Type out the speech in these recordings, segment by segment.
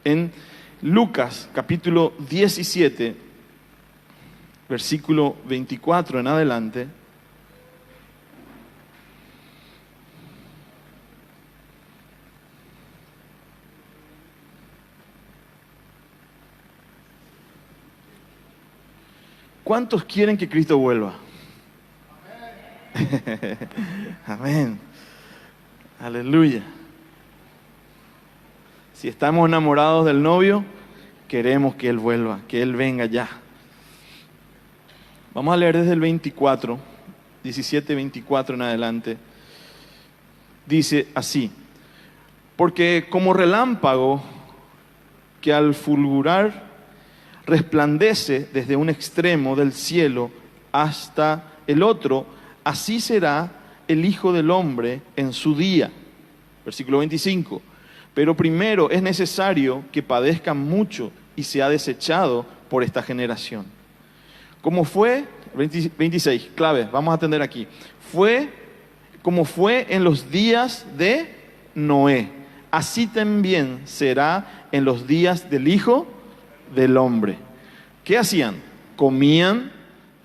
en Lucas capítulo 17, versículo 24 en adelante. ¿Cuántos quieren que Cristo vuelva? Amén. Aleluya. Si estamos enamorados del novio, queremos que Él vuelva, que Él venga ya. Vamos a leer desde el 24, 17, 24 en adelante. Dice así: porque como relámpago que al fulgurar resplandece desde un extremo del cielo hasta el otro, así será el Hijo del Hombre en su día. Versículo 25. Pero primero es necesario que padezca mucho y sea desechado por esta generación. Como fue, 26, clave, vamos a atender aquí. Como fue en los días de Noé, así también será en los días del Hijo del Hombre. ¿Qué hacían? Comían,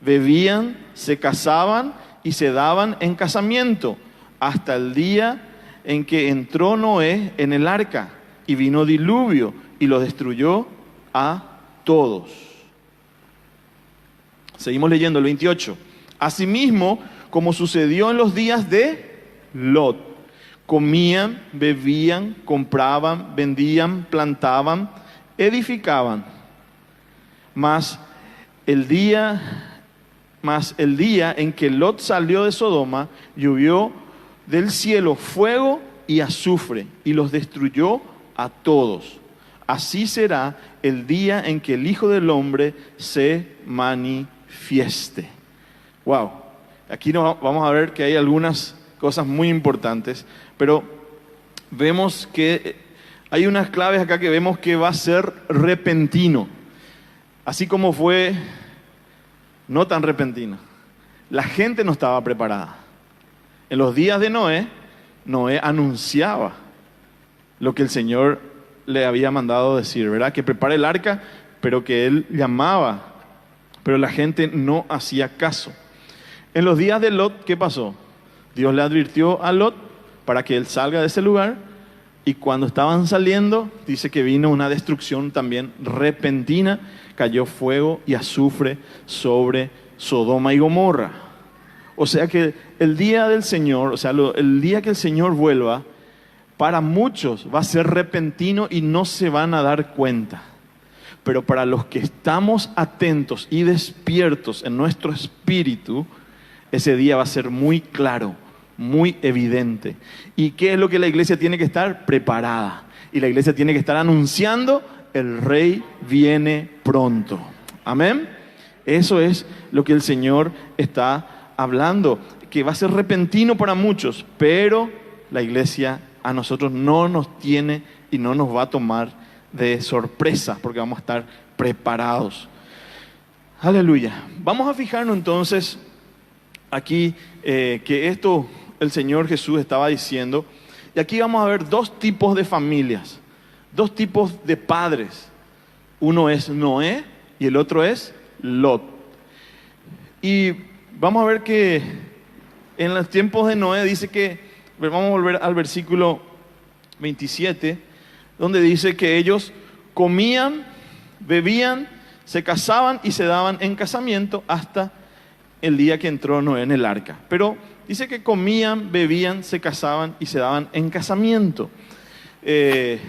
bebían, se casaban y se daban en casamiento hasta el día en que entró Noé en el arca y vino diluvio y lo destruyó a todos. Seguimos leyendo el 28. Asimismo, como sucedió en los días de Lot, comían, bebían, compraban, vendían, plantaban, edificaban. Mas el día en que Lot salió de Sodoma, llovió del cielo fuego y azufre y los destruyó a todos. Así será el día en que el Hijo del Hombre se manifieste. Wow. Aquí vamos a ver que hay algunas cosas muy importantes, pero vemos que hay unas claves acá que vemos que va a ser repentino. Así como fue no tan repentino. La gente no estaba preparada. En los días de Noé, Noé anunciaba lo que el Señor le había mandado decir, ¿verdad? Que prepare el arca, pero que él llamaba, pero la gente no hacía caso. En los días de Lot, ¿qué pasó? Dios le advirtió a Lot para que él salga de ese lugar, y cuando estaban saliendo, dice que vino una destrucción también repentina, cayó fuego y azufre sobre Sodoma y Gomorra. O sea que el día del Señor, el día que el Señor vuelva, para muchos va a ser repentino y no se van a dar cuenta. Pero para los que estamos atentos y despiertos en nuestro espíritu, ese día va a ser muy claro, muy evidente. ¿Y qué es lo que la iglesia tiene que estar? Preparada. Y la iglesia tiene que estar anunciando: el Rey viene pronto. Amén. Eso es lo que el Señor está hablando, que va a ser repentino para muchos, pero la iglesia a nosotros no nos tiene y no nos va a tomar de sorpresa, porque vamos a estar preparados. Aleluya. Vamos a fijarnos entonces aquí que esto el Señor Jesús estaba diciendo, y aquí vamos a ver dos tipos de familias, dos tipos de padres. Uno es Noé y el otro es Lot. Y vamos a ver que en los tiempos de Noé dice que, vamos a volver al versículo 27, donde dice que ellos comían, bebían, se casaban y se daban en casamiento hasta el día que entró Noé en el arca. Pero dice que comían, bebían, se casaban y se daban en casamiento. ¿Qué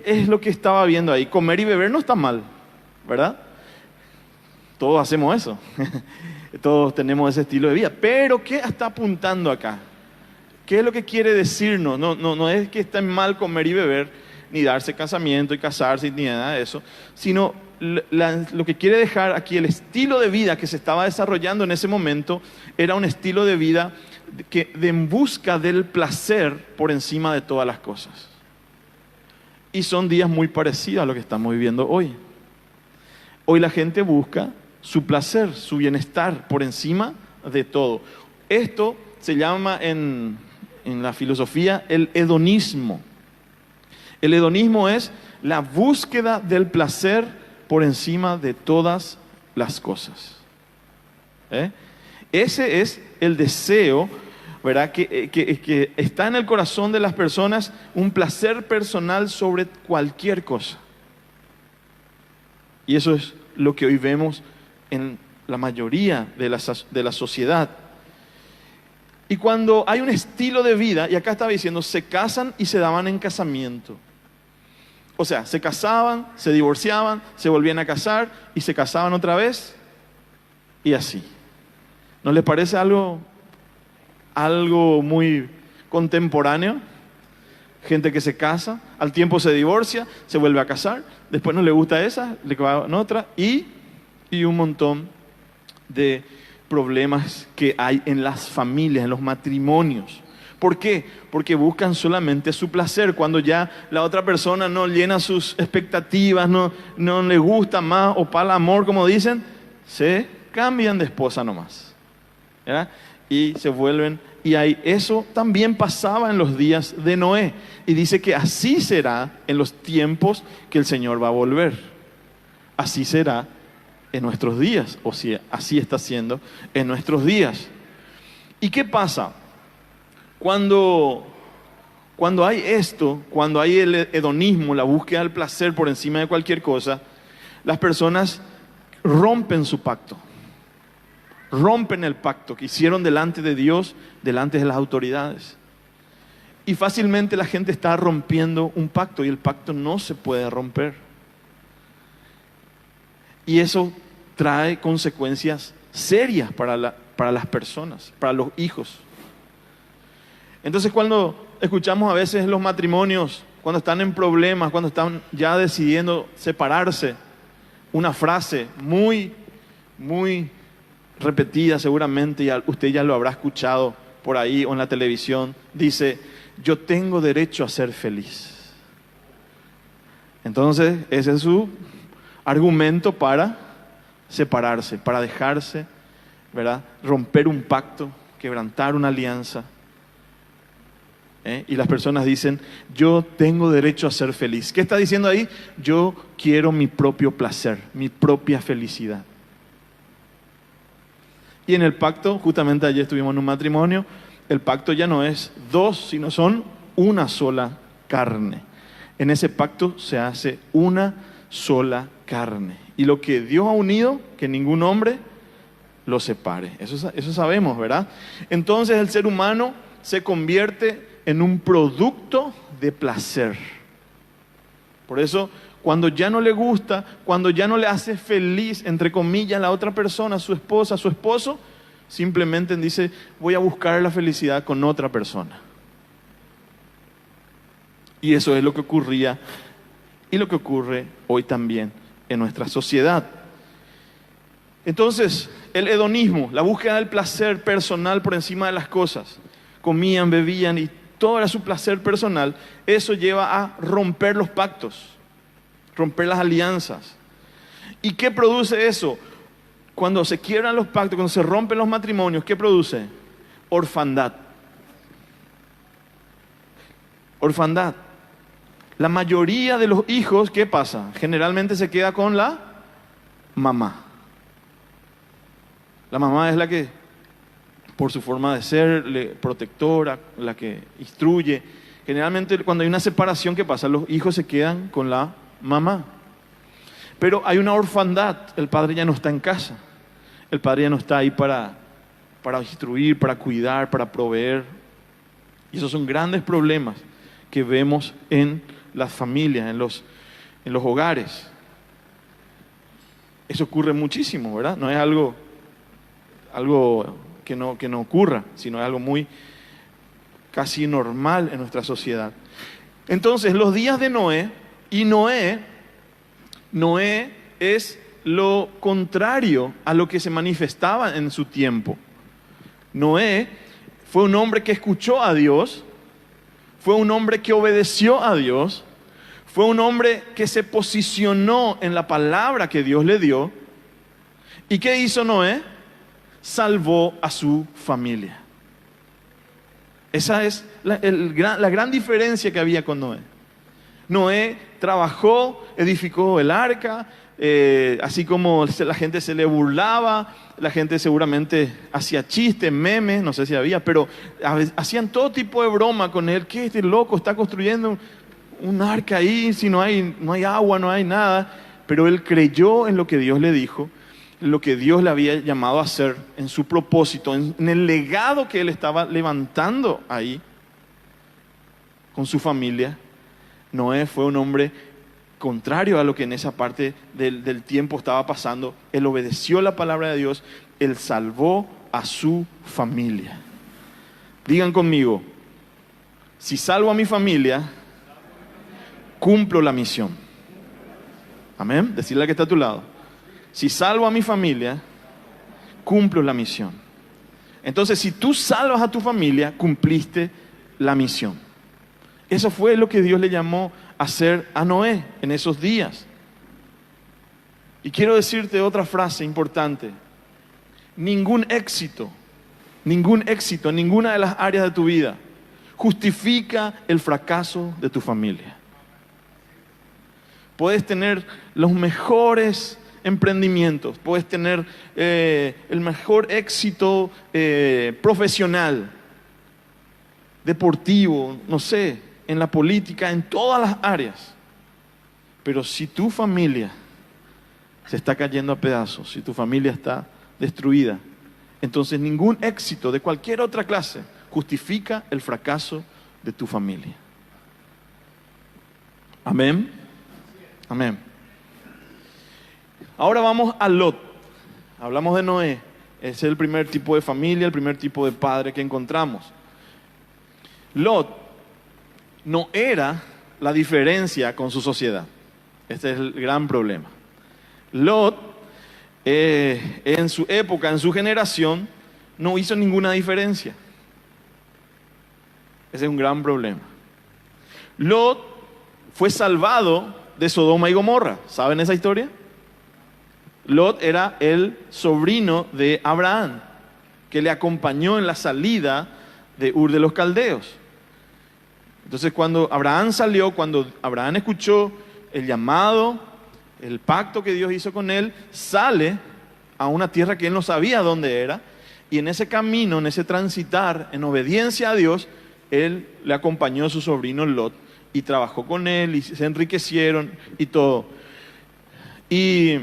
es lo que estaba viendo ahí? Comer y beber no está mal, ¿verdad? Todos hacemos eso. Todos tenemos ese estilo de vida. Pero ¿qué está apuntando acá? ¿Qué es lo que quiere decirnos? No es que esté mal comer y beber, ni darse casamiento y casarse, ni nada de eso, sino lo que quiere dejar aquí, el estilo de vida que se estaba desarrollando en ese momento, era un estilo de vida en busca del placer por encima de todas las cosas. Y son días muy parecidos a lo que estamos viviendo hoy. Hoy la gente busca su placer, su bienestar por encima de todo. Esto se llama en la filosofía el hedonismo. El hedonismo es la búsqueda del placer por encima de todas las cosas. Ese es el deseo, ¿verdad? Que está en el corazón de las personas, un placer personal sobre cualquier cosa. Y eso es lo que hoy vemos en la mayoría de la sociedad. Y cuando hay un estilo de vida, y acá estaba diciendo, se casan y se daban en casamiento. O sea, se casaban, se divorciaban, se volvían a casar y se casaban otra vez y así. ¿No les parece algo muy contemporáneo? Gente que se casa, al tiempo se divorcia, se vuelve a casar, después no le gusta esa, le va en otra y un montón de problemas que hay en las familias, en los matrimonios. ¿Por qué? Porque buscan solamente su placer. Cuando ya la otra persona no llena sus expectativas, no le gusta más o para el amor, como dicen, se cambian de esposa nomás, ¿verdad? Y se vuelven, y eso también pasaba en los días de Noé. Y dice que así será en los tiempos que el Señor va a volver. Así será en nuestros días, o si así está siendo en nuestros días. ¿Y qué pasa? Cuando hay esto, cuando hay el hedonismo, la búsqueda del placer por encima de cualquier cosa, las personas rompen su pacto. Rompen el pacto que hicieron delante de Dios, delante de las autoridades. Y fácilmente la gente está rompiendo un pacto y el pacto no se puede romper. Y eso trae consecuencias serias para las personas, para los hijos. Entonces cuando escuchamos a veces los matrimonios, cuando están en problemas, cuando están ya decidiendo separarse, una frase muy, muy repetida seguramente, y usted ya lo habrá escuchado por ahí o en la televisión, dice: yo tengo derecho a ser feliz. Entonces ese es su argumento para separarse, para dejarse, ¿verdad? Romper un pacto, quebrantar una alianza. Y las personas dicen: yo tengo derecho a ser feliz. ¿Qué está diciendo ahí? Yo quiero mi propio placer, mi propia felicidad. Y en el pacto, justamente ayer estuvimos en un matrimonio, el pacto ya no es dos, sino son una sola carne. En ese pacto se hace una sola carne. Y lo que Dios ha unido, que ningún hombre lo separe. Eso sabemos, ¿verdad? Entonces el ser humano se convierte en un producto de placer. Por eso, cuando ya no le gusta, cuando ya no le hace feliz, entre comillas, la otra persona, su esposa, su esposo, simplemente dice: voy a buscar la felicidad con otra persona. Y eso es lo que ocurría y lo que ocurre hoy también en nuestra sociedad. Entonces, el hedonismo, la búsqueda del placer personal por encima de las cosas, comían, bebían y todo era su placer personal, eso lleva a romper los pactos, romper las alianzas. ¿Y qué produce eso? Cuando se quiebran los pactos, cuando se rompen los matrimonios, ¿qué produce? Orfandad. Orfandad. La mayoría de los hijos, ¿qué pasa? Generalmente se queda con la mamá. La mamá es la que, por su forma de ser, protectora, la que instruye. Generalmente cuando hay una separación, ¿qué pasa? Los hijos se quedan con la mamá. Pero hay una orfandad, el padre ya no está en casa. El padre ya no está ahí para instruir, para cuidar, para proveer. Y esos son grandes problemas que vemos en las familias, en los hogares. Eso ocurre muchísimo, ¿verdad? No es algo que no ocurra, sino es algo muy casi normal en nuestra sociedad. Entonces, los días de Noé, y Noé es lo contrario a lo que se manifestaba en su tiempo. Noé fue un hombre que escuchó a Dios, fue un hombre que obedeció a Dios, fue un hombre que se posicionó en la palabra que Dios le dio. ¿Y qué hizo Noé? Salvó a su familia. Esa es la gran diferencia que había con Noé. Noé trabajó, edificó el arca, así como la gente se le burlaba, la gente seguramente hacía chistes, memes, no sé si había, pero hacían todo tipo de broma con él. ¿Qué este loco está construyendo un arca ahí si no hay agua, no hay nada? Pero él creyó en lo que Dios le dijo, en lo que Dios le había llamado a hacer, en su propósito, en el legado que él estaba levantando ahí con su familia. Noé fue un hombre contrario a lo que en esa parte del tiempo estaba pasando. Él obedeció la palabra de Dios, él salvó a su familia. Digan conmigo, si salvo a mi familia, cumplo la misión. Amén. Decirle al que está a tu lado, si salvo a mi familia, cumplo la misión. Entonces, si tú salvas a tu familia, cumpliste la misión. Eso fue lo que Dios le llamó a hacer a Noé en esos días. Y quiero decirte otra frase importante. Ningún éxito en ninguna de las áreas de tu vida justifica el fracaso de tu familia. Puedes tener los mejores emprendimientos, puedes tener el mejor éxito profesional, deportivo, no sé, en la política, en todas las áreas. Pero si tu familia se está cayendo a pedazos, si tu familia está destruida, entonces ningún éxito de cualquier otra clase justifica el fracaso de tu familia. Amén. Amén. Ahora vamos a Lot. Hablamos de Noé. Ese es el primer tipo de familia, el primer tipo de padre que encontramos. Lot no era la diferencia con su sociedad. Este es el gran problema. Lot, en su época, en su generación, no hizo ninguna diferencia. Ese es un gran problema. Lot fue salvado de Sodoma y Gomorra. ¿Saben esa historia? Lot era el sobrino de Abraham, que le acompañó en la salida de Ur de los Caldeos. Entonces cuando Abraham salió, cuando Abraham escuchó el llamado, el pacto que Dios hizo con él, sale a una tierra que él no sabía dónde era, y en ese camino, en ese transitar, en obediencia a Dios, él le acompañó a su sobrino Lot, y trabajó con él, y se enriquecieron, y todo. Y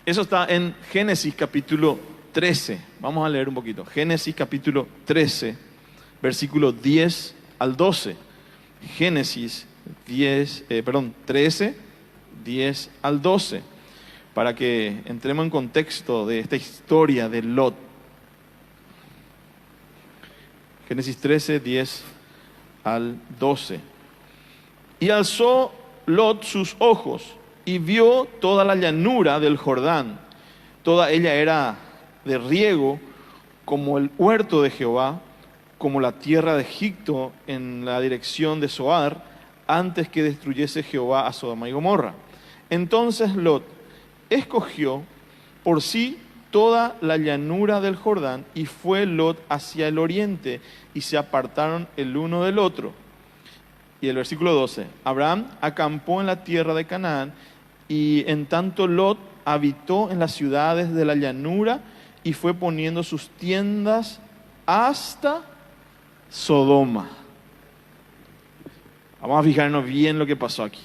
eso está en Génesis capítulo 13. Vamos a leer un poquito. Génesis capítulo 13, versículo 10 al 12. Génesis 13, 10 al 12. Para que entremos en contexto de esta historia de Lot. Génesis 13, 10 al 12. Y alzó Lot sus ojos y vio toda la llanura del Jordán. Toda ella era de riego, como el huerto de Jehová, como la tierra de Egipto en la dirección de Zoar, antes que destruyese Jehová a Sodoma y Gomorra. Entonces Lot escogió por sí toda la llanura del Jordán, y fue Lot hacia el oriente, y se apartaron el uno del otro. Y el versículo 12, Abraham acampó en la tierra de Canaán, y en tanto Lot habitó en las ciudades de la llanura, y fue poniendo sus tiendas hasta Sodoma. Vamos a fijarnos bien lo que pasó aquí.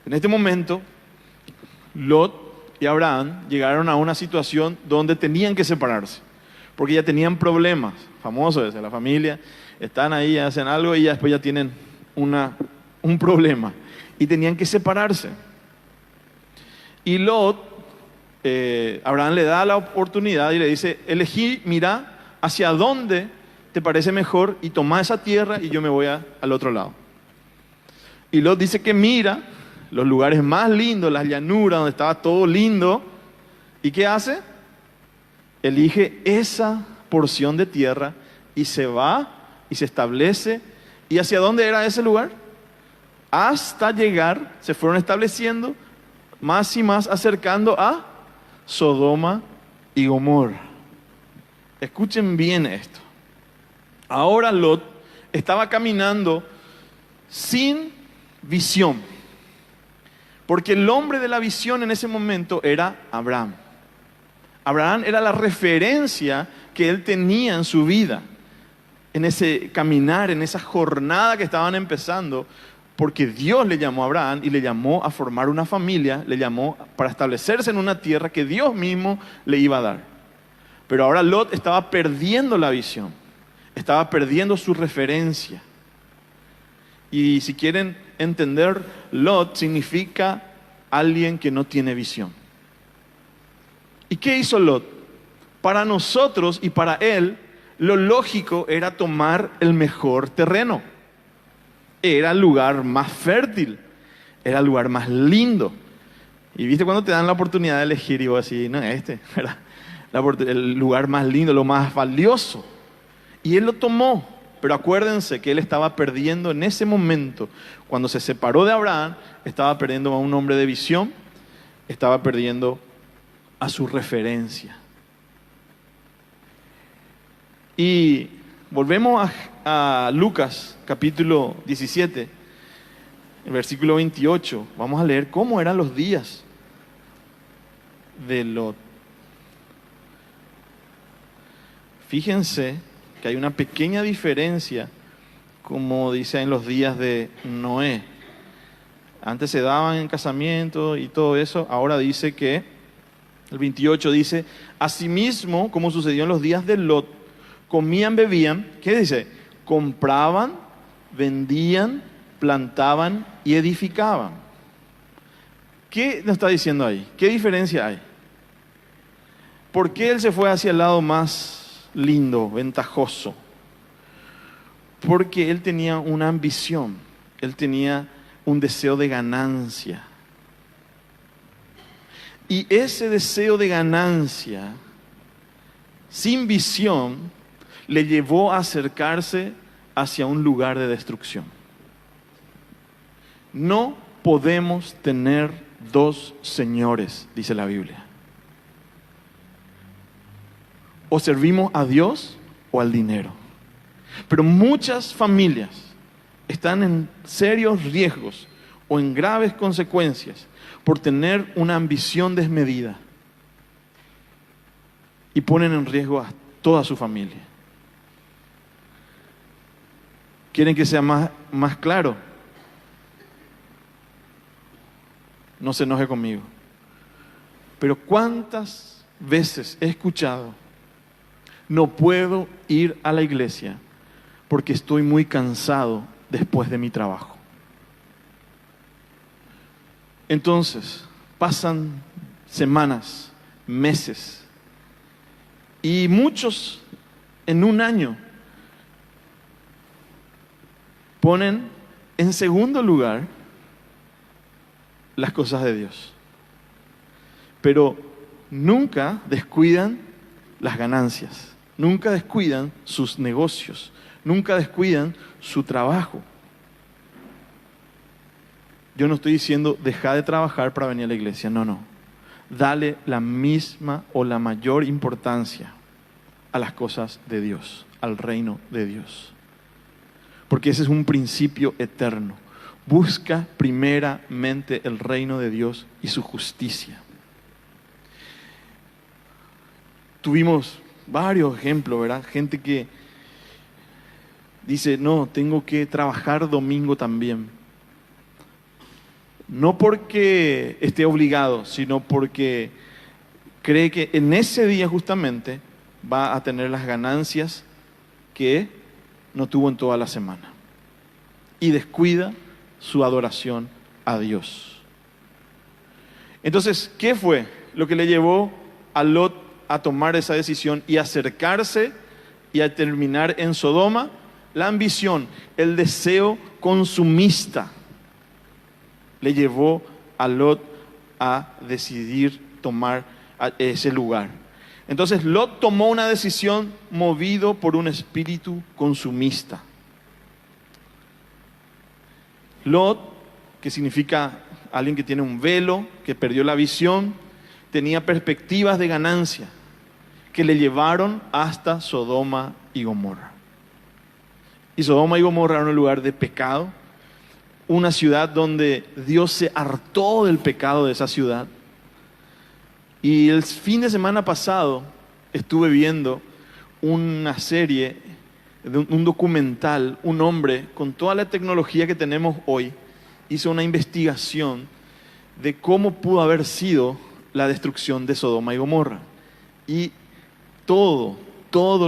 En este momento, Lot y Abraham llegaron a una situación donde tenían que separarse, porque ya tenían problemas. Famoso ese, la familia, están ahí, hacen algo y ya después ya tienen un problema. Y tenían que separarse. Y Lot, Abraham le da la oportunidad y le dice, elegí, mira, hacia dónde te parece mejor y toma esa tierra y yo me voy al otro lado. Y Lot dice que mira los lugares más lindos, las llanuras donde estaba todo lindo. ¿Y qué hace? Elige esa porción de tierra y se va y se establece. ¿Y hacia dónde era ese lugar? Hasta llegar, se fueron estableciendo más y más, acercando a Sodoma y Gomorra. Escuchen bien esto. Ahora Lot estaba caminando sin visión. Porque el hombre de la visión en ese momento era Abraham. Abraham era la referencia que él tenía en su vida, en ese caminar, en esa jornada que estaban empezando, porque Dios le llamó a Abraham y le llamó a formar una familia, le llamó para establecerse en una tierra que Dios mismo le iba a dar. Pero ahora Lot estaba perdiendo la visión, estaba perdiendo su referencia. Y si quieren entender, Lot significa alguien que no tiene visión. ¿Y qué hizo Lot? Para nosotros y para él, lo lógico era tomar el mejor terreno. Era el lugar más fértil, era el lugar más lindo. Y viste cuando te dan la oportunidad de elegir y vos así, no, ¿verdad? El lugar más lindo, lo más valioso. Y él lo tomó, pero acuérdense que él estaba perdiendo en ese momento, cuando se separó de Abraham, estaba perdiendo a un hombre de visión, estaba perdiendo a su referencia. Y volvemos a Lucas capítulo 17, el versículo 28. Vamos a leer cómo eran los días de Lot. Fíjense que hay una pequeña diferencia, como dice en los días de Noé. Antes se daban en casamiento y todo eso, ahora dice que, el 28 dice, asimismo, como sucedió en los días de Lot, comían, bebían, ¿qué dice? Compraban, vendían, plantaban y edificaban. ¿Qué nos está diciendo ahí? ¿Qué diferencia hay? ¿Por qué él se fue hacia el lado más lindo, ventajoso? Porque él tenía una ambición, él tenía un deseo de ganancia. Y ese deseo de ganancia, sin visión, le llevó a acercarse hacia un lugar de destrucción. No podemos tener dos señores, dice la Biblia. O servimos a Dios o al dinero. Pero muchas familias están en serios riesgos o en graves consecuencias por tener una ambición desmedida y ponen en riesgo a toda su familia. ¿Quieren que sea más claro? No se enoje conmigo. Pero ¿cuántas veces he escuchado: no puedo ir a la iglesia porque estoy muy cansado después de mi trabajo? Entonces, pasan semanas, meses, y muchos en un año ponen en segundo lugar las cosas de Dios, pero nunca descuidan las ganancias, nunca descuidan sus negocios, nunca descuidan su trabajo. Yo no estoy diciendo deja de trabajar para venir a la iglesia, no. Dale la misma o la mayor importancia a las cosas de Dios, al reino de Dios. Porque ese es un principio eterno. Busca primeramente el reino de Dios y su justicia. Tuvimos varios ejemplos, ¿verdad? Gente que dice, no, tengo que trabajar domingo también. No porque esté obligado, sino porque cree que en ese día justamente va a tener las ganancias que no tuvo en toda la semana. Y descuida su adoración a Dios. Entonces, ¿qué fue lo que le llevó a Lot a tomar esa decisión y acercarse y a terminar en Sodoma? La ambición, el deseo consumista, le llevó a Lot a decidir tomar ese lugar. Entonces Lot tomó una decisión movido por un espíritu consumista. Lot, que significa alguien que tiene un velo, que perdió la visión, tenía perspectivas de ganancia que le llevaron hasta Sodoma y Gomorra. Y Sodoma y Gomorra eran un lugar de pecado, una ciudad donde Dios se hartó del pecado de esa ciudad. Y el fin de semana pasado estuve viendo una serie, un documental. Un hombre con toda la tecnología que tenemos hoy hizo una investigación de cómo pudo haber sido la destrucción de Sodoma y Gomorra. Y todo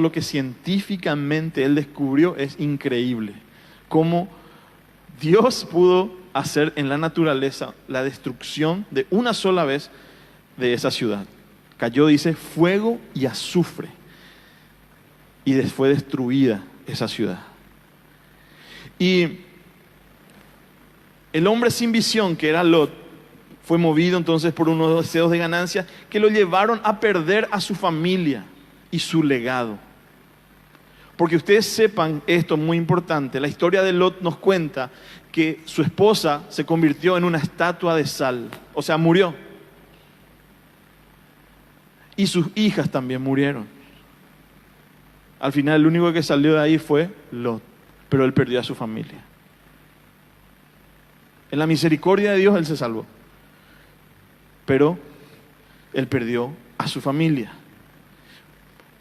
lo que científicamente él descubrió es increíble. Cómo Dios pudo hacer en la naturaleza la destrucción de una sola vez de esa ciudad. Cayó, dice, fuego y azufre. Y fue destruida esa ciudad. Y el hombre sin visión, que era Lot, fue movido entonces por unos deseos de ganancia que lo llevaron a perder a su familia y su legado. Porque ustedes sepan esto, muy importante, la historia de Lot nos cuenta que su esposa se convirtió en una estatua de sal, o sea, murió. Y sus hijas también murieron. Al final el único que salió de ahí fue Lot, pero él perdió a su familia. En la misericordia de Dios él se salvó, pero él perdió a su familia.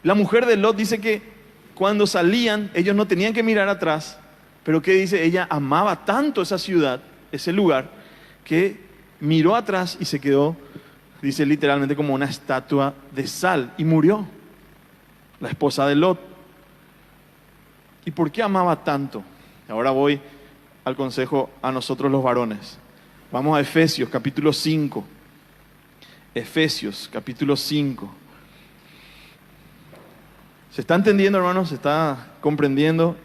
La mujer de Lot dice que cuando salían ellos no tenían que mirar atrás, pero ¿qué dice? Ella amaba tanto esa ciudad, ese lugar, que miró atrás y se quedó, dice literalmente, como una estatua de sal, y murió. La esposa de Lot. ¿Y por qué amaba tanto? Ahora voy al consejo a nosotros los varones. Vamos a Efesios capítulo 5. Efesios capítulo 5. ¿Se está entendiendo, hermanos? ¿Se está comprendiendo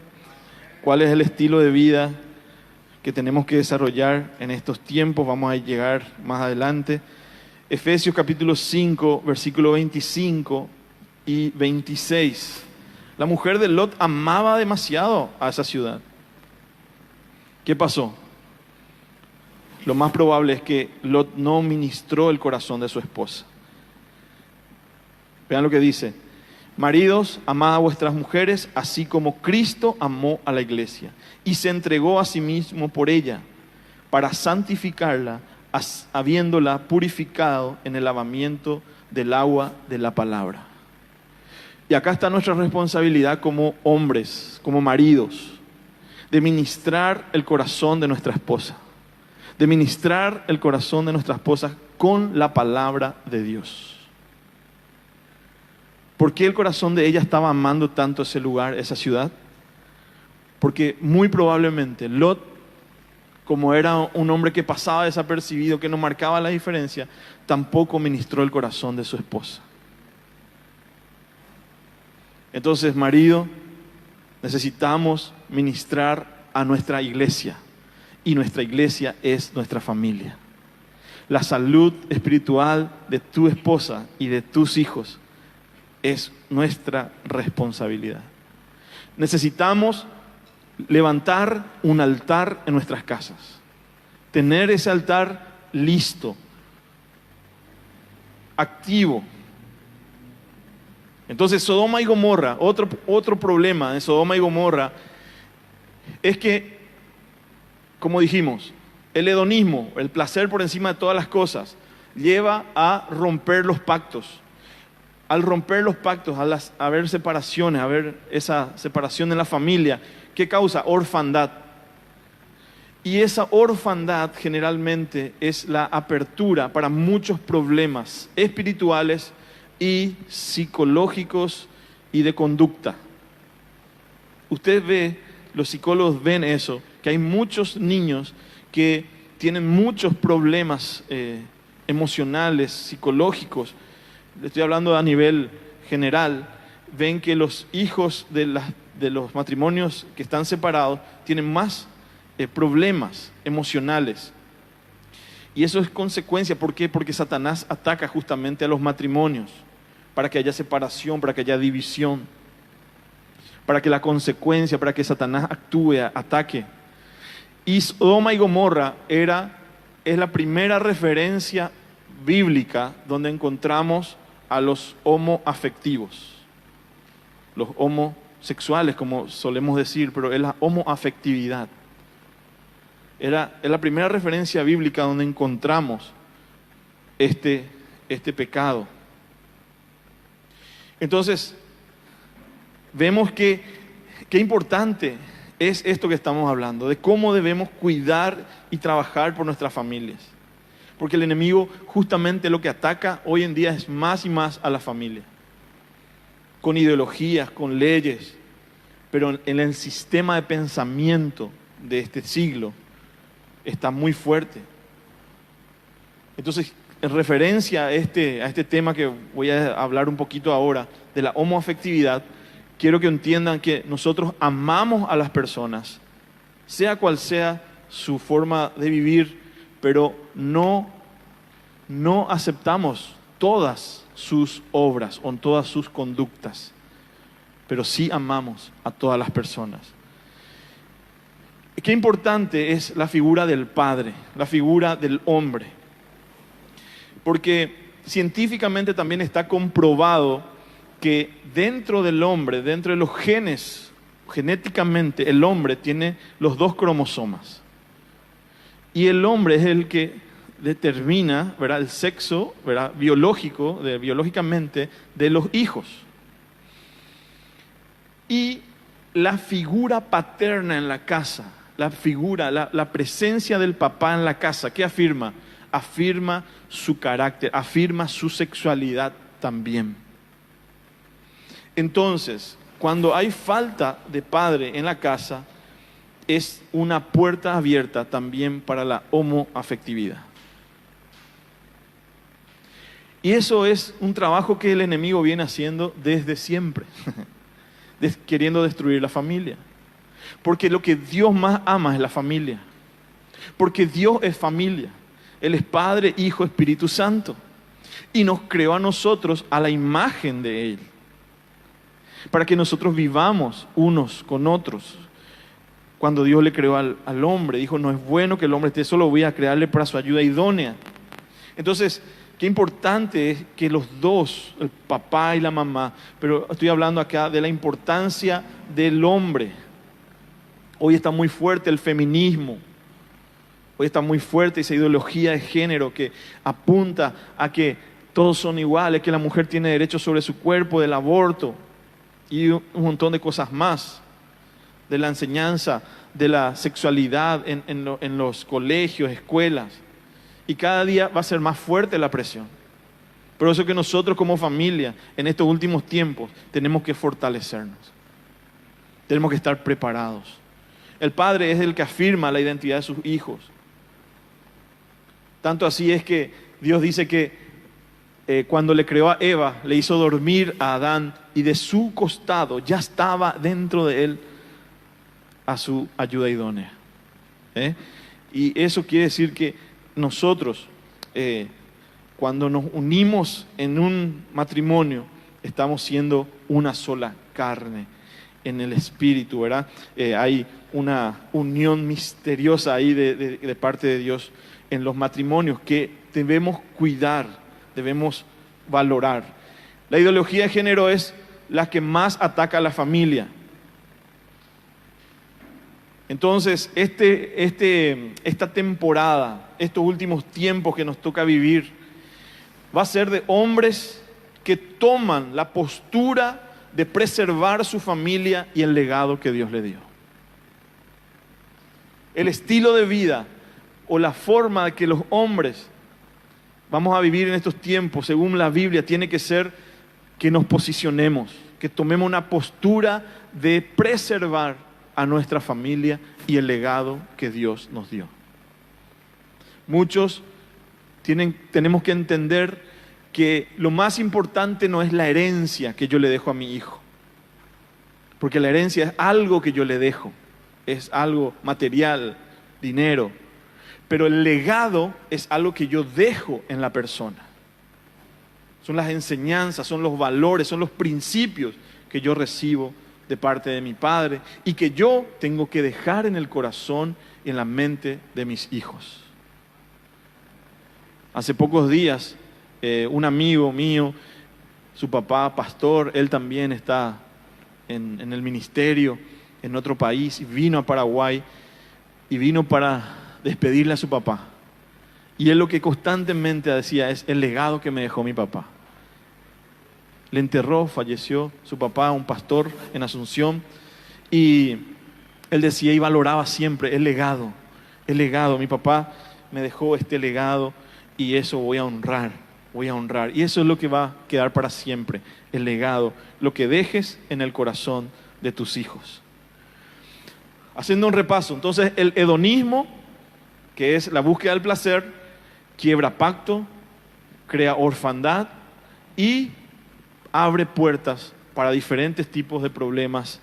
cuál es el estilo de vida que tenemos que desarrollar en estos tiempos? Vamos a llegar más adelante. Efesios capítulo 5, versículo 25 y 26. La mujer de Lot amaba demasiado a esa ciudad. ¿Qué pasó? Lo más probable es que Lot no ministró el corazón de su esposa. Vean lo que dice: maridos, amad a vuestras mujeres, así como Cristo amó a la iglesia y se entregó a sí mismo por ella, para santificarla, habiéndola purificado en el lavamiento del agua de la palabra. Y acá está nuestra responsabilidad como hombres, como maridos, de ministrar el corazón de nuestra esposa, de ministrar el corazón de nuestra esposa con la palabra de Dios. ¿Por qué el corazón de ella estaba amando tanto ese lugar, esa ciudad? Porque muy probablemente Lot, como era un hombre que pasaba desapercibido, que no marcaba la diferencia, tampoco ministró el corazón de su esposa. Entonces, marido, necesitamos ministrar a nuestra iglesia, y nuestra iglesia es nuestra familia. La salud espiritual de tu esposa y de tus hijos es nuestra responsabilidad. Necesitamos levantar un altar en nuestras casas, tener ese altar listo, activo. Entonces, Sodoma y Gomorra, otro problema de Sodoma y Gomorra es que, como dijimos, el hedonismo, el placer por encima de todas las cosas, lleva a romper los pactos. Al romper los pactos, a haber separaciones, a ver esa separación en la familia, ¿qué causa? Orfandad. Y esa orfandad generalmente es la apertura para muchos problemas espirituales y psicológicos y de conducta. Usted ve, los psicólogos ven eso, que hay muchos niños que tienen muchos problemas emocionales, psicológicos. Le estoy hablando a nivel general. Ven que los hijos de los matrimonios que están separados tienen más problemas emocionales. Y eso es consecuencia. ¿Por qué? Porque Satanás ataca justamente a los matrimonios, para que haya separación, para que haya división, para que la consecuencia, para que Satanás actúe, ataque. Y Sodoma y Gomorra es la primera referencia bíblica donde encontramos a los homoafectivos, los homosexuales, como solemos decir, pero es la homoafectividad. Es la primera referencia bíblica donde encontramos este pecado. Entonces, vemos que qué importante es esto que estamos hablando, de cómo debemos cuidar y trabajar por nuestras familias. Porque el enemigo justamente lo que ataca hoy en día es más y más a la familia. Con ideologías, con leyes, pero en el sistema de pensamiento de este siglo está muy fuerte. Entonces, en referencia a este tema que voy a hablar un poquito ahora, de la homoafectividad, quiero que entiendan que nosotros amamos a las personas, sea cual sea su forma de vivir, pero no aceptamos todas sus obras o todas sus conductas, pero sí amamos a todas las personas. Qué importante es la figura del padre, la figura del hombre, porque científicamente también está comprobado que dentro del hombre, dentro de los genes, genéticamente el hombre tiene los 2 cromosomas. Y el hombre es el que determina, ¿verdad?, el sexo, ¿verdad?, biológicamente de los hijos. Y la figura paterna en la casa, la presencia del papá en la casa, ¿qué afirma? Afirma su carácter, afirma su sexualidad también. Entonces, cuando hay falta de padre en la casa, es una puerta abierta también para la homoafectividad. Y eso es un trabajo que el enemigo viene haciendo desde siempre, queriendo destruir la familia. Porque lo que Dios más ama es la familia. Porque Dios es familia. Él es Padre, Hijo, Espíritu Santo. Y nos creó a nosotros a la imagen de Él, para que nosotros vivamos unos con otros. Cuando Dios le creó al hombre, dijo, no es bueno que el hombre esté solo, voy a crearle para su ayuda idónea. Entonces, qué importante es que los dos, el papá y la mamá, pero estoy hablando acá de la importancia del hombre. Hoy está muy fuerte el feminismo, hoy está muy fuerte esa ideología de género que apunta a que todos son iguales, que la mujer tiene derecho sobre su cuerpo, del aborto y un montón de cosas más, de la enseñanza de la sexualidad en los colegios, escuelas. Y cada día va a ser más fuerte la presión. Por eso que nosotros como familia, en estos últimos tiempos, tenemos que fortalecernos. Tenemos que estar preparados. El padre es el que afirma la identidad de sus hijos. Tanto así es que Dios dice que cuando le creó a Eva, le hizo dormir a Adán y de su costado ya estaba dentro de él a su ayuda idónea. Y eso quiere decir que nosotros, cuando nos unimos en un matrimonio, estamos siendo una sola carne en el espíritu, ¿verdad? Hay una unión misteriosa ahí de parte de Dios en los matrimonios que debemos cuidar, debemos valorar. La ideología de género es la que más ataca a la familia. Entonces, esta temporada, estos últimos tiempos que nos toca vivir, va a ser de hombres que toman la postura de preservar su familia y el legado que Dios le dio. El estilo de vida o la forma de que los hombres vamos a vivir en estos tiempos, según la Biblia, tiene que ser que nos posicionemos, que tomemos una postura de preservar a nuestra familia y el legado que Dios nos dio. Muchos tenemos que entender que lo más importante no es la herencia que yo le dejo a mi hijo, porque la herencia es algo que yo le dejo, es algo material, dinero, pero el legado es algo que yo dejo en la persona. Son las enseñanzas, son los valores, son los principios que yo recibo de parte de mi padre y que yo tengo que dejar en el corazón y en la mente de mis hijos. Hace pocos días, un amigo mío, su papá pastor, él también está en el ministerio en otro país y vino a Paraguay y vino para despedirle a su papá. Y él lo que constantemente decía es el legado que me dejó mi papá. Le enterró, falleció su papá, un pastor en Asunción, y él decía y valoraba siempre el legado, mi papá me dejó este legado y eso voy a honrar. Y eso es lo que va a quedar para siempre, el legado, lo que dejes en el corazón de tus hijos. Haciendo un repaso, entonces el hedonismo, que es la búsqueda del placer, quiebra pacto, crea orfandad y abre puertas para diferentes tipos de problemas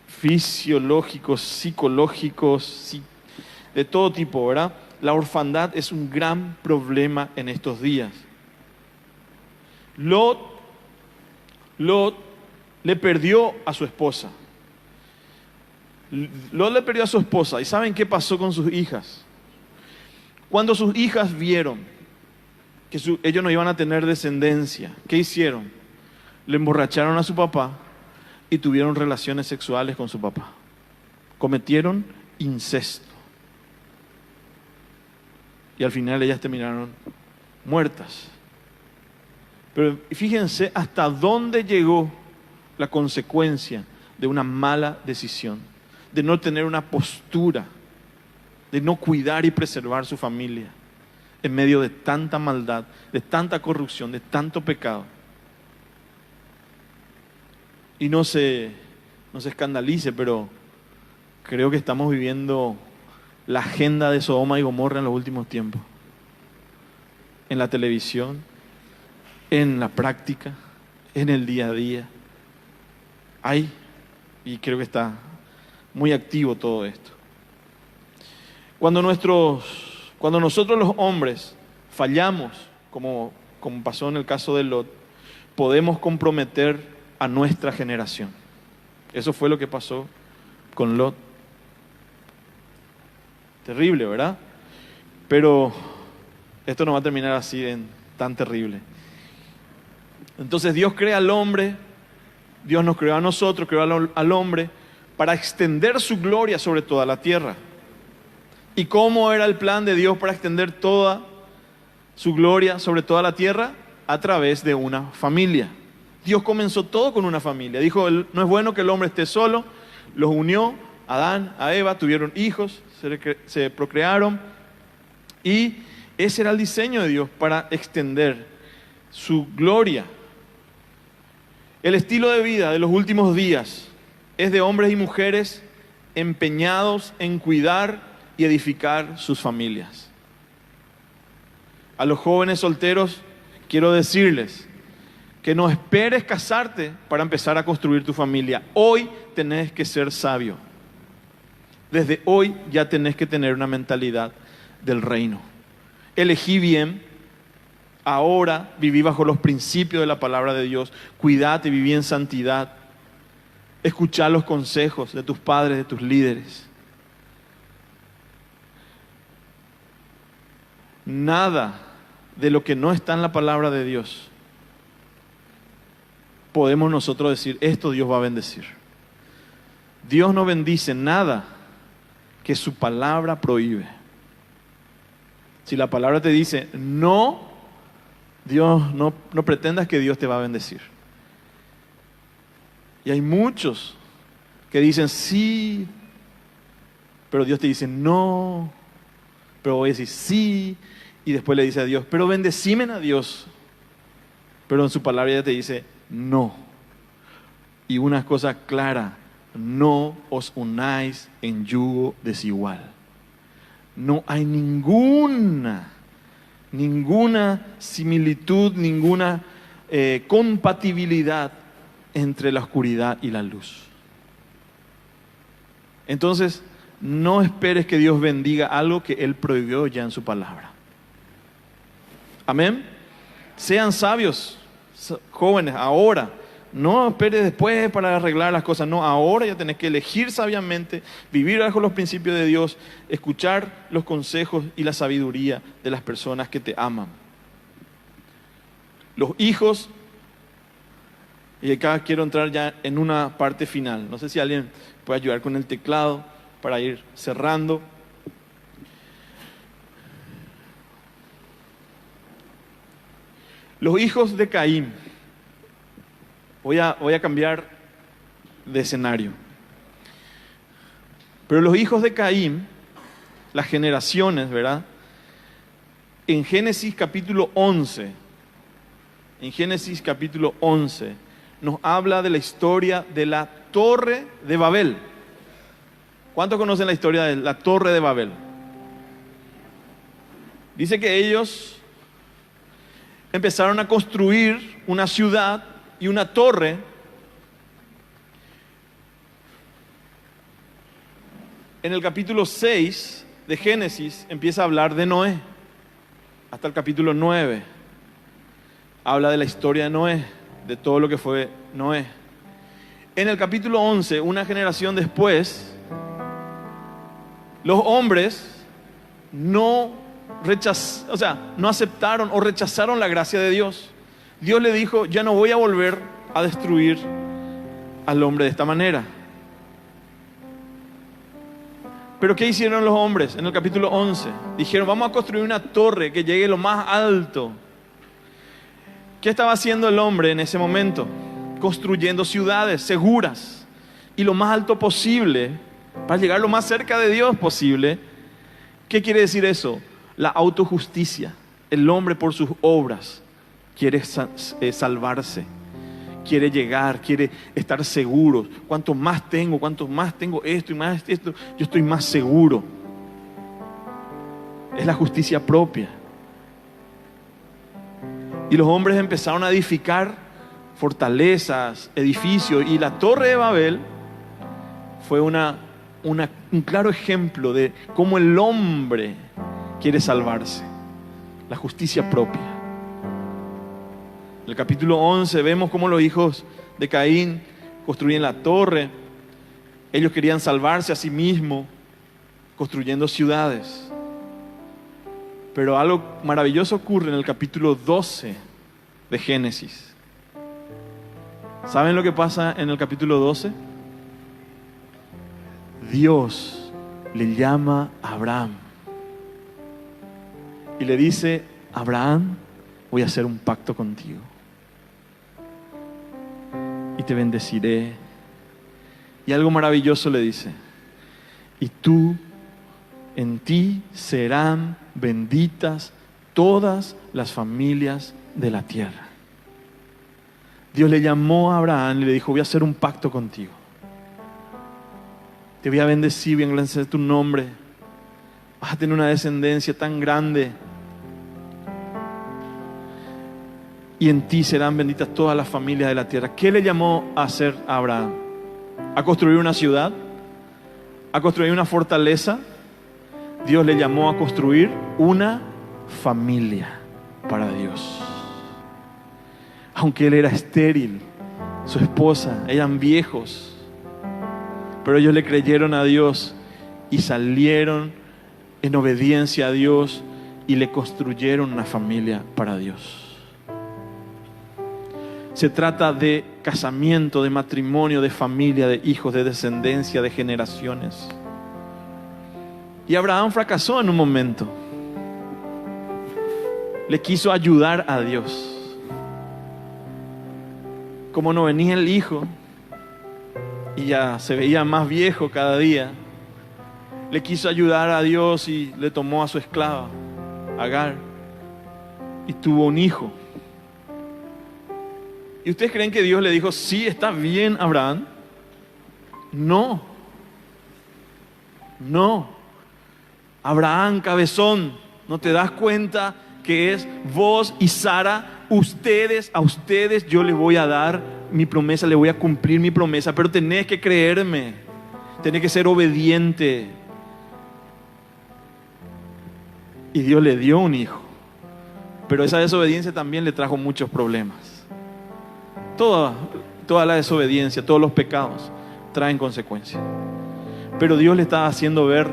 fisiológicos, psicológicos, de todo tipo, ¿verdad? La orfandad es un gran problema en estos días. Lot le perdió a su esposa. Lot le perdió a su esposa. ¿Y saben qué pasó con sus hijas? Cuando sus hijas vieron que ellos no iban a tener descendencia, ¿qué hicieron? Le emborracharon a su papá y tuvieron relaciones sexuales con su papá. Cometieron incesto. Y al final ellas terminaron muertas. Pero fíjense hasta dónde llegó la consecuencia de una mala decisión, de no tener una postura, de no cuidar y preservar su familia en medio de tanta maldad, de tanta corrupción, de tanto pecado. Y no se escandalice, pero creo que estamos viviendo la agenda de Sodoma y Gomorra en los últimos tiempos. En la televisión, en la práctica, en el día a día. Y creo que está muy activo todo esto. Cuando nosotros los hombres fallamos, como pasó en el caso de Lot, podemos comprometer a nuestra generación. Eso fue lo que pasó con Lot. Terrible, ¿verdad? Pero esto no va a terminar así tan terrible. Entonces Dios crea al hombre, Dios nos creó a nosotros, creó al hombre para extender su gloria sobre toda la tierra. ¿Y cómo era el plan de Dios para extender toda su gloria sobre toda la tierra? A través de una familia. Dios comenzó todo con una familia. Dijo, no es bueno que el hombre esté solo. Los unió, Adán, a Eva, tuvieron hijos, se procrearon. Y ese era el diseño de Dios para extender su gloria. El estilo de vida de los últimos días es de hombres y mujeres empeñados en cuidar y edificar sus familias. A los jóvenes solteros quiero decirles que no esperes casarte para empezar a construir tu familia. Hoy tenés que ser sabio. Desde hoy ya tenés que tener una mentalidad del reino. Elegí bien, ahora viví bajo los principios de la palabra de Dios, cuidate, viví en santidad, escuchá los consejos de tus padres, de tus líderes. Nada de lo que no está en la palabra de Dios podemos nosotros decir, esto Dios va a bendecir. Dios no bendice nada que su palabra prohíbe. Si la palabra te dice no, Dios no pretendas que Dios te va a bendecir. Y hay muchos que dicen sí, pero Dios te dice no, pero voy a decir sí, y después le dice a Dios, pero bendecime a Dios. Pero en su palabra ya te dice no. Y una cosa clara, no os unáis en yugo desigual. No hay ninguna similitud, ninguna compatibilidad entre la oscuridad y la luz. Entonces, no esperes que Dios bendiga algo que Él prohibió ya en su palabra. Amén. Sean sabios, jóvenes, ahora. No esperes después para arreglar las cosas. No, ahora ya tenés que elegir sabiamente, vivir bajo los principios de Dios, escuchar los consejos y la sabiduría de las personas que te aman. Los hijos, y acá quiero entrar ya en una parte final. No sé si alguien puede ayudar con el teclado para ir cerrando. Los hijos de Caín. Voy a cambiar de escenario. Pero los hijos de Caín, las generaciones, ¿verdad? En Génesis capítulo 11, nos habla de la historia de la Torre de Babel. ¿Cuántos conocen la historia de la Torre de Babel? Dice que ellos empezaron a construir una ciudad y una torre. En el capítulo 6 de Génesis empieza a hablar de Noé, hasta el capítulo 9. Habla de la historia de Noé, de todo lo que fue Noé. En el capítulo 11, una generación después, los hombres no aceptaron o rechazaron la gracia de Dios. Dios le dijo, ya no voy a volver a destruir al hombre de esta manera. Pero ¿qué hicieron los hombres en el capítulo 11? Dijeron, vamos a construir una torre que llegue lo más alto. ¿Qué estaba haciendo el hombre en ese momento? Construyendo ciudades seguras y lo más alto posible para llegar lo más cerca de Dios posible. ¿Qué quiere decir eso? La autojusticia. El hombre por sus obras quiere salvarse, quiere llegar, quiere estar seguro. Cuanto más tengo esto y más esto, yo estoy más seguro. Es la justicia propia. Y los hombres empezaron a edificar fortalezas, edificios, y la Torre de Babel fue un claro ejemplo de cómo el hombre quiere salvarse. La justicia propia. En el capítulo 11 vemos cómo los hijos de Caín construyen la torre. Ellos querían salvarse a sí mismos construyendo ciudades. Pero algo maravilloso ocurre en el capítulo 12 de Génesis. ¿Saben lo que pasa en el capítulo 12? Dios le llama a Abraham y le dice, Abraham, voy a hacer un pacto contigo y te bendeciré. Y algo maravilloso le dice, y en ti serán benditas todas las familias de la tierra. Dios le llamó a Abraham y le dijo, voy a hacer un pacto contigo. Te voy a bendecir, voy a engrandecer tu nombre. Vas a tener una descendencia tan grande. Y en ti serán benditas todas las familias de la tierra. ¿Qué le llamó a hacer a Abraham? ¿A construir una ciudad? ¿A construir una fortaleza? Dios le llamó a construir una familia para Dios. Aunque él era estéril, su esposa, eran viejos, pero ellos le creyeron a Dios y salieron en obediencia a Dios y le construyeron una familia para Dios. Se trata de casamiento, de matrimonio, de familia, de hijos, de descendencia, de generaciones. Y Abraham fracasó en un momento. Le quiso ayudar a Dios. Como no venía el hijo y ya se veía más viejo cada día, le quiso ayudar a Dios y le tomó a su esclava, Agar, y tuvo un hijo. ¿Y ustedes creen que Dios le dijo, sí, está bien, Abraham? No. Abraham, cabezón, ¿no te das cuenta que es vos y Sara? A ustedes yo les voy a dar mi promesa, les voy a cumplir mi promesa, pero tenés que creerme, tenés que ser obediente. Y Dios le dio un hijo, pero esa desobediencia también le trajo muchos problemas. Toda la desobediencia, todos los pecados traen consecuencias. Pero Dios le estaba haciendo ver,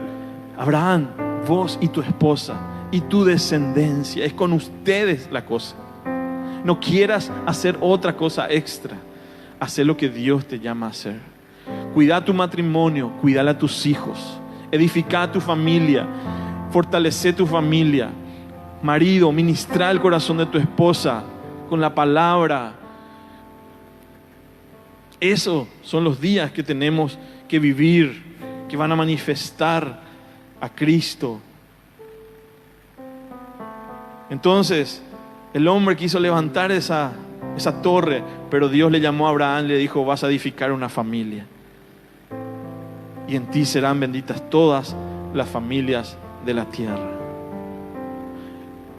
Abraham, vos y tu esposa y tu descendencia, es con ustedes la cosa. No quieras hacer otra cosa extra. Haz lo que Dios te llama a hacer. Cuida tu matrimonio, cuida a tus hijos, edifica tu familia, fortalece tu familia. Marido, ministra el corazón de tu esposa, con la palabra. Esos son los días que tenemos que vivir, que van a manifestar a Cristo. Entonces, el hombre quiso levantar esa torre, pero Dios le llamó a Abraham y le dijo: vas a edificar una familia. Y en ti serán benditas todas las familias de la tierra.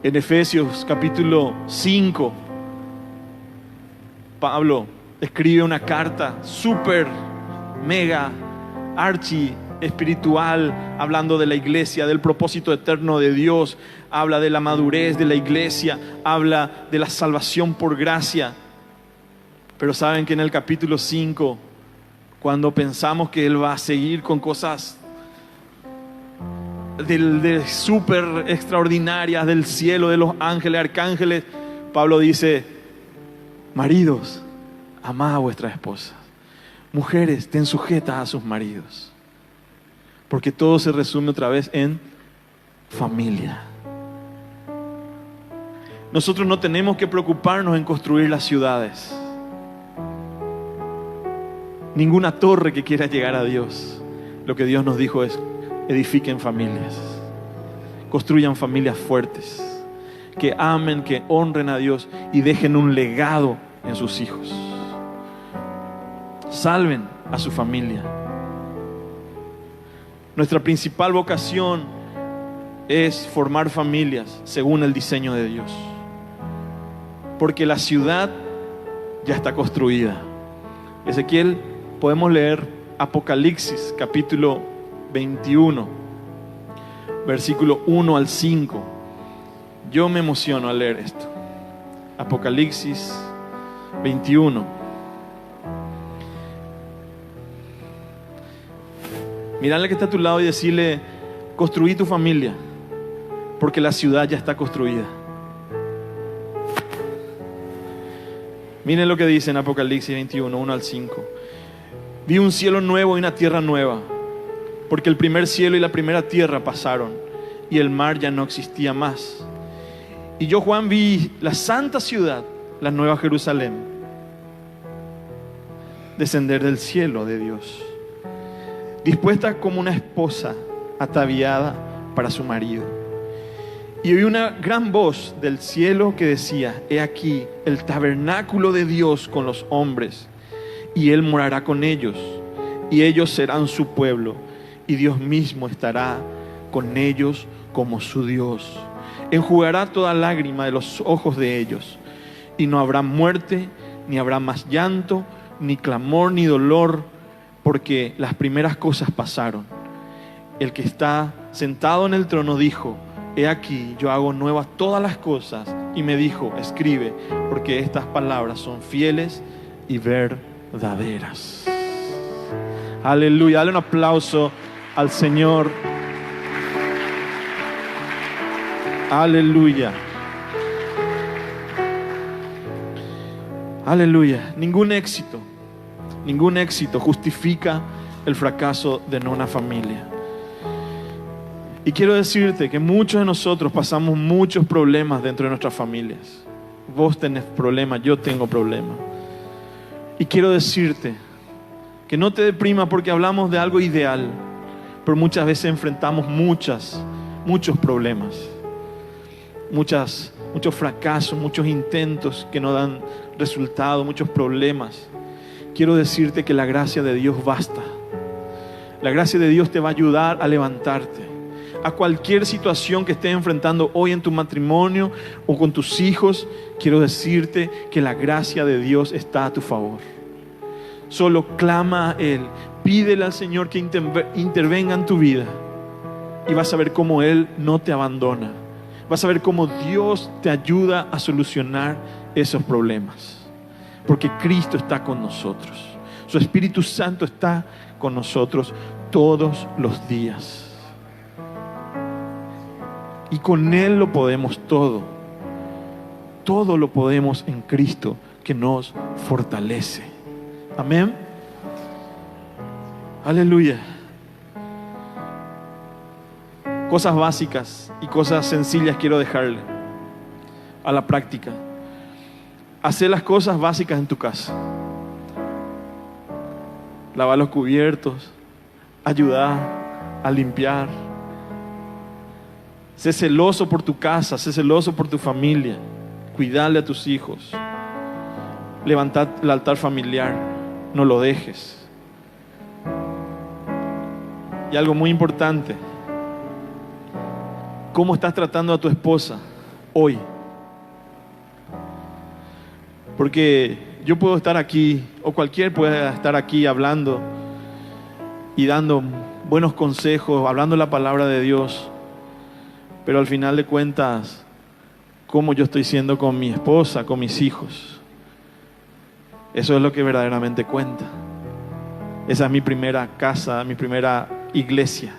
En Efesios capítulo 5, Pablo escribe una carta súper, mega, archi espiritual, hablando de la iglesia, del propósito eterno de Dios. Habla de la madurez de la iglesia, habla de la salvación por gracia. Pero saben que en el capítulo 5, cuando pensamos que Él va a seguir con cosas de súper extraordinarias del cielo, de los ángeles, arcángeles, Pablo dice: maridos, amad a vuestras esposas. Mujeres, estén sujetas a sus maridos. Porque todo se resume otra vez en familia. Nosotros no tenemos que preocuparnos en construir las ciudades. Ninguna torre que quiera llegar a Dios. Lo que Dios nos dijo es: edifiquen familias. Construyan familias fuertes. Que amen, que honren a Dios y dejen un legado en sus hijos. Salven a su familia. Nuestra principal vocación es formar familias según el diseño de Dios. Porque la ciudad ya está construida. Ezequiel, podemos leer Apocalipsis capítulo 21, versículo 1 al 5. Yo me emociono al leer esto. Apocalipsis 21. Mirale que está a tu lado y decirle: construí tu familia, porque la ciudad ya está construida. Miren lo que dice en Apocalipsis 21, 1 al 5. Vi un cielo nuevo y una tierra nueva, porque el primer cielo y la primera tierra pasaron, y el mar ya no existía más. Y yo, Juan, vi la santa ciudad, la nueva Jerusalén, descender del cielo de Dios, dispuesta como una esposa ataviada para su marido. Y oí una gran voz del cielo que decía: he aquí el tabernáculo de Dios con los hombres, y Él morará con ellos, y ellos serán su pueblo, y Dios mismo estará con ellos como su Dios. Enjugará toda lágrima de los ojos de ellos, y no habrá muerte, ni habrá más llanto, ni clamor, ni dolor, porque las primeras cosas pasaron. El que está sentado en el trono dijo: he aquí, yo hago nuevas todas las cosas. Y me dijo: escribe, porque estas palabras son fieles y verdaderas. Aleluya. Dale un aplauso al Señor. Aleluya. Aleluya. Ningún éxito justifica el fracaso de una familia. Y quiero decirte que muchos de nosotros pasamos muchos problemas dentro de nuestras familias. Vos tenés problemas, yo tengo problemas. Y quiero decirte que no te deprimas porque hablamos de algo ideal, pero muchas veces enfrentamos muchos problemas, muchos fracasos, muchos intentos que no dan resultado, muchos problemas. Quiero decirte que la gracia de Dios basta. La gracia de Dios te va a ayudar a levantarte. A cualquier situación que estés enfrentando hoy en tu matrimonio o con tus hijos, quiero decirte que la gracia de Dios está a tu favor. Solo clama a Él, pídele al Señor que intervenga en tu vida, y vas a ver cómo Él no te abandona. Vas a ver cómo Dios te ayuda a solucionar esos problemas, porque Cristo está con nosotros. Su Espíritu Santo está con nosotros todos los días. Y con Él lo podemos todo. Todo lo podemos en Cristo que nos fortalece. Amén. Aleluya. Cosas básicas y cosas sencillas quiero dejarle a la práctica. Hacé las cosas básicas en tu casa. Lava los cubiertos, ayuda a limpiar. Sé celoso por tu casa, sé celoso por tu familia. Cuidale a tus hijos. Levantad el altar familiar, no lo dejes. Y algo muy importante, ¿cómo estás tratando a tu esposa hoy? Porque yo puedo estar aquí, o cualquiera puede estar aquí hablando y dando buenos consejos, hablando la palabra de Dios, pero al final de cuentas, ¿cómo yo estoy siendo con mi esposa, con mis hijos? Eso es lo que verdaderamente cuenta. Esa es mi primera casa, mi primera iglesia.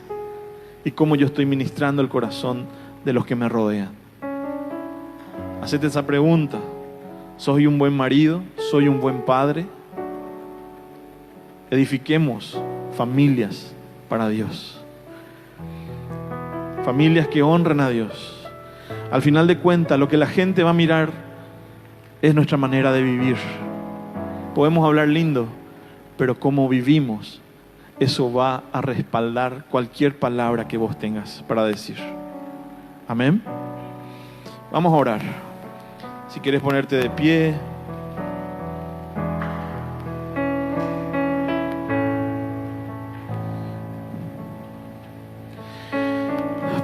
Y cómo yo estoy ministrando el corazón de los que me rodean. Hacete esa pregunta. ¿Soy un buen marido? ¿Soy un buen padre? Edifiquemos familias para Dios. Familias que honran a Dios. Al final de cuentas, lo que la gente va a mirar es nuestra manera de vivir. Podemos hablar lindo, pero cómo vivimos, eso va a respaldar cualquier palabra que vos tengas para decir. Amén. Vamos a orar. Si quieres ponerte de pie.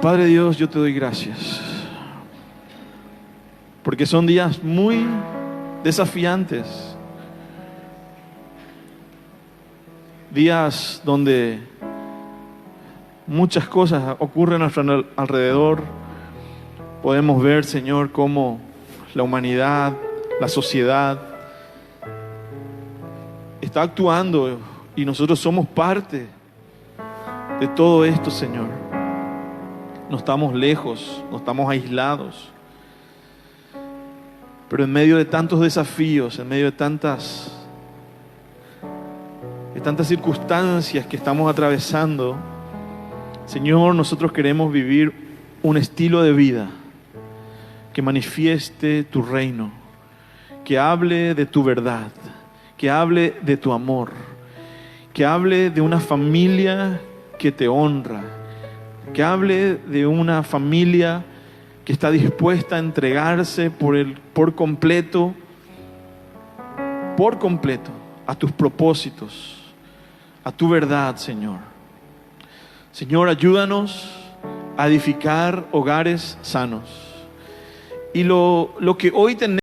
Padre Dios, yo te doy gracias. Porque son días muy desafiantes. Días donde muchas cosas ocurren a nuestro alrededor. Podemos ver, Señor, cómo la humanidad, la sociedad está actuando y nosotros somos parte de todo esto, Señor. No estamos lejos, no estamos aislados. Pero en medio de tantos desafíos, en medio de tantas circunstancias que estamos atravesando, Señor, nosotros queremos vivir un estilo de vida que manifieste tu reino, que hable de tu verdad, que hable de tu amor, que hable de una familia que te honra, que hable de una familia que está dispuesta a entregarse por completo a tus propósitos, a tu verdad, Señor. Señor, ayúdanos a edificar hogares sanos. Y lo que hoy tenemos